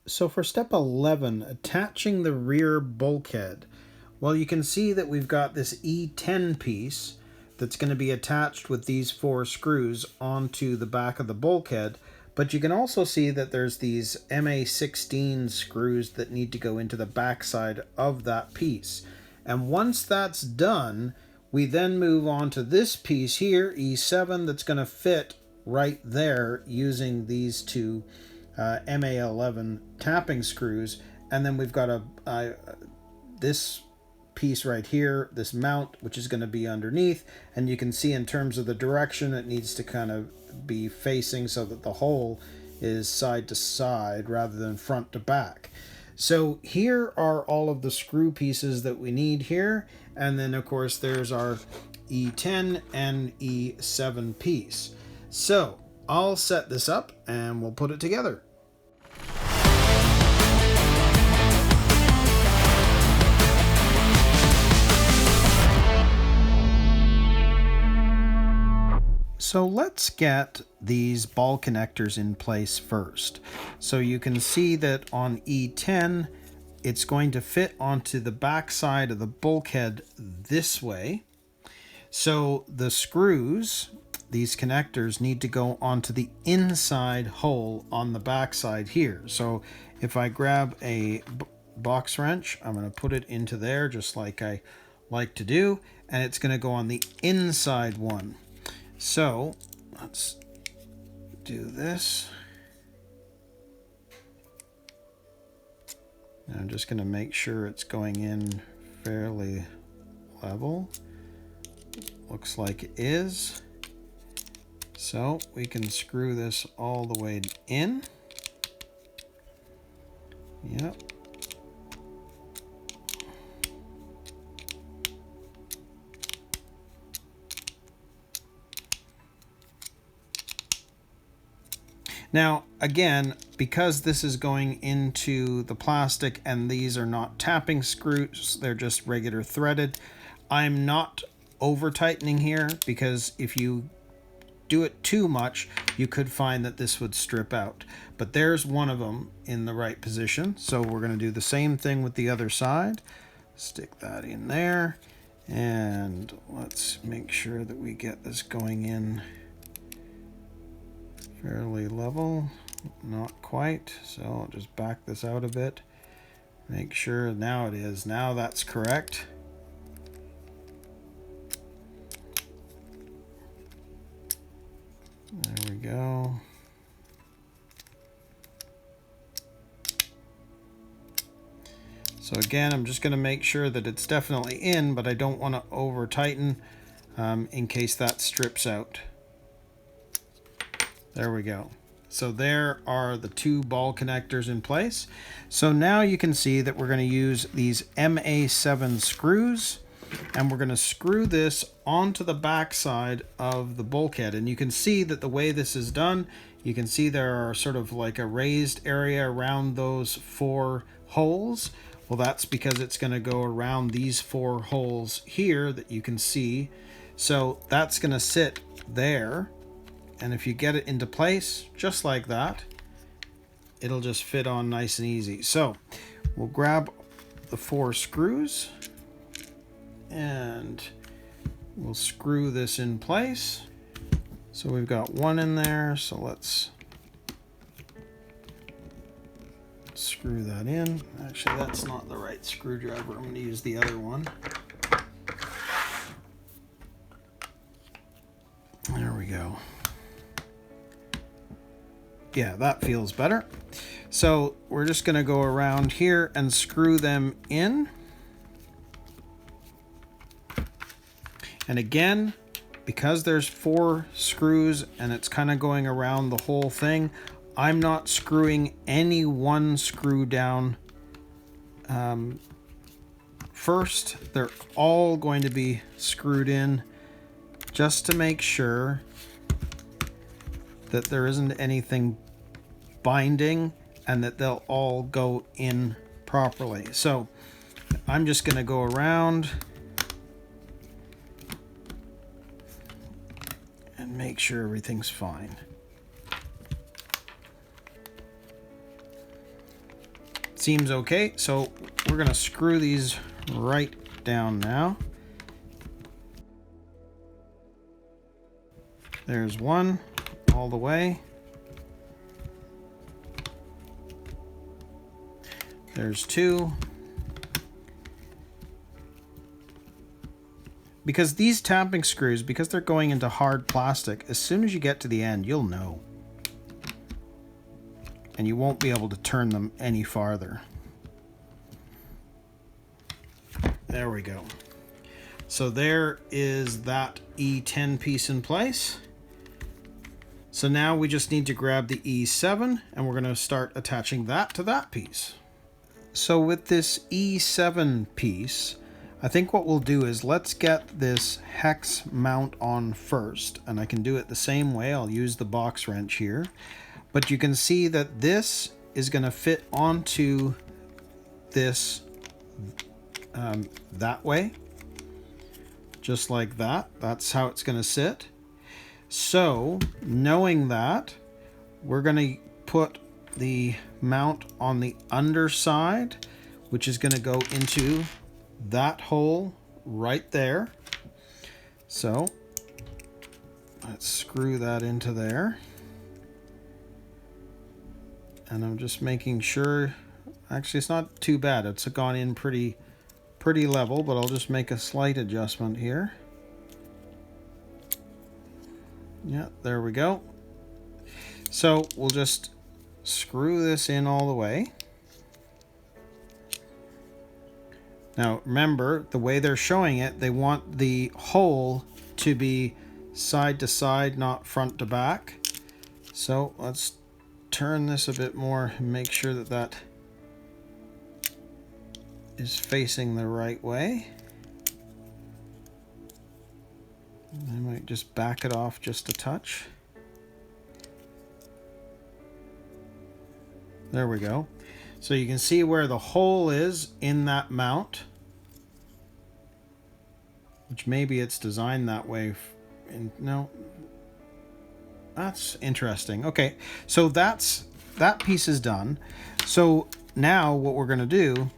So for step 11, attaching the rear bulkhead, well, you can see that we've got this E10 piece that's going to be attached with these 4 screws onto the back of the bulkhead, but you can also see that there's these MA16 screws that need to go into the backside of that piece. And once that's done, we then move on to this piece here, E7, that's going to fit right there using these 2 MA11 tapping screws, and then we've got this piece right here, this mount, which is going to be underneath, and you can see in terms of the direction it needs to kind of be facing so that the hole is side to side rather than front to back. So here are all of the screw pieces that we need here, and then of course there's our E10 and E7 piece. So I'll set this up and we'll put it together. So let's get these ball connectors in place first. So you can see that on E10, it's going to fit onto the back side of the bulkhead this way. So the screws, these connectors, need to go onto the inside hole on the back side here. So if I grab a box wrench, I'm going to put it into there just like I like to do, and it's going to go on the inside one. So let's do this. And I'm just going to make sure it's going in fairly level. Looks like it is. So we can screw this all the way in. Yep. Now, again, because this is going into the plastic and these are not tapping screws, they're just regular threaded, I'm not over tightening here, because if you do it too much, you could find that this would strip out. But there's one of them in the right position. So we're going to do the same thing with the other side. Stick that in there. And let's make sure that we get this going in fairly level. Not quite, so I'll just back this out a bit. Make sure now it is. Now that's correct. There we go. So again, I'm just going to make sure that it's definitely in, but I don't want to over tighten in case that strips out. There we go. So there are the 2 ball connectors in place. So now you can see that we're going to use these MA7 screws, and we're going to screw this onto the back side of the bulkhead. And you can see that the way this is done, you can see there are sort of like a raised area around those 4 holes. Well, that's because it's going to go around these 4 holes here that you can see. So that's going to sit there. And if you get it into place just like that, it'll just fit on nice and easy. So we'll grab the 4 screws and we'll screw this in place. So we've got 1 in there, so let's screw that in. Actually, that's not the right screwdriver. I'm going to use the other one. There we go. Yeah, that feels better. So we're just going to go around here and screw them in. And again, because there's 4 screws and it's kind of going around the whole thing, I'm not screwing any one screw down first. They're all going to be screwed in just to make sure that there isn't anything binding and that they'll all go in properly. So I'm just going to go around and make sure everything's fine. Seems okay, so we're going to screw these right down now. There's one all the way. There's two. Because these tapping screws, because they're going into hard plastic, as soon as you get to the end, you'll know. And you won't be able to turn them any farther. There we go. So there is that E10 piece in place. So now we just need to grab the E7 and we're going to start attaching that to that piece. So with this E7 piece, I think what we'll do is let's get this hex mount on first, and I can do it the same way. I'll use the box wrench here, but you can see that this is going to fit onto this that way, just like that. That's how it's going to sit. So knowing that, we're going to put the mount on the underside, which is going to go into that hole right there. So let's screw that into there. And I'm just making sure, actually it's not too bad. It's gone in pretty level, but I'll just make a slight adjustment here. Yeah, there we go. So we'll just screw this in all the way. Now remember, the way they're showing it, they want the hole to be side to side, not front to back. So let's turn this a bit more and make sure that that is facing the right way. I might just back it off just a touch. There we go. So you can see where the hole is in that mount, which maybe it's designed that way. No, that's interesting. Okay, so that piece is done. So now what we're going to do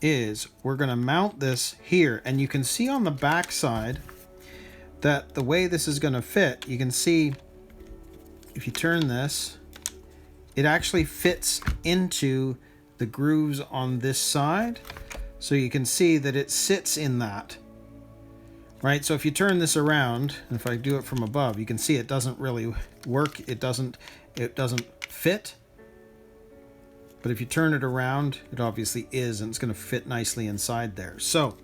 is we're going to mount this here, and you can see on the back side that the way this is going to fit, you can see if you turn this, it actually fits into the grooves on this side. So you can see that it sits in that, right? So if you turn this around, and if I do it from above, you can see it doesn't really work. It doesn't fit. But if you turn it around, it obviously is, and it's going to fit nicely inside there. So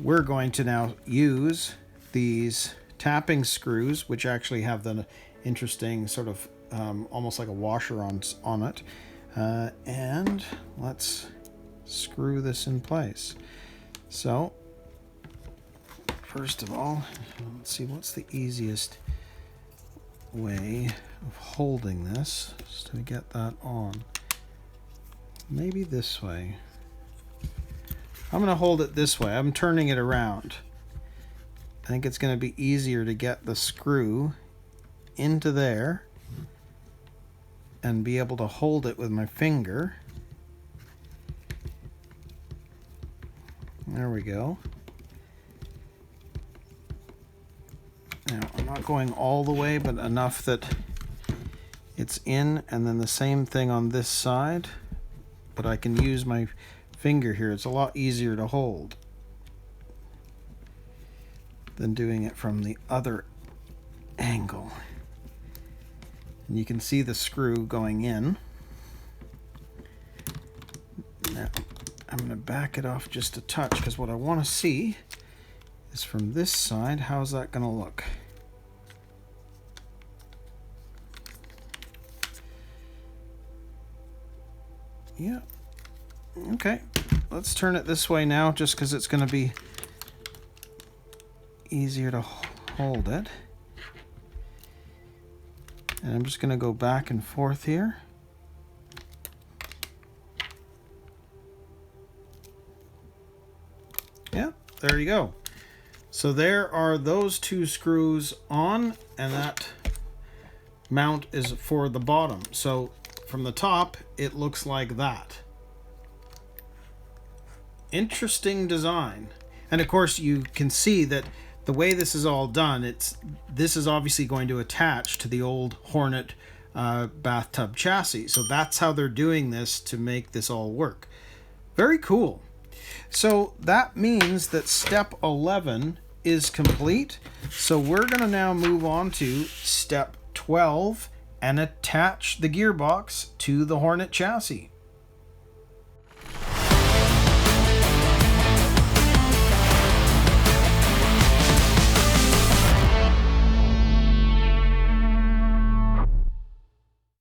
we're going to now use these tapping screws, which actually have the interesting sort of almost like a washer on it. And let's screw this in place. So first of all, let's see what's the easiest way of holding this just to get that on. Maybe this way. I'm going to hold it this way. I'm turning it around. I think it's going to be easier to get the screw into there and be able to hold it with my finger. There we go. Now, I'm not going all the way, but enough that it's in, and then the same thing on this side, but I can use my finger here. It's a lot easier to hold than doing it from the other angle. And you can see the screw going in. Now, I'm going to back it off just a touch, because what I want to see is from this side, how's that going to look? Yeah. Okay. Let's turn it this way now, just because it's going to be easier to hold it. And I'm just going to go back and forth here. Yeah, there you go. So there are those two screws on, and that mount is for the bottom. So from the top, it looks like that. Interesting design. And of course you can see that the way this is all done, this is obviously going to attach to the old Hornet bathtub chassis. So that's how they're doing this to make this all work. Very cool. So that means that step 11 is complete. So we're going to now move on to step 12 and attach the gearbox to the Hornet chassis.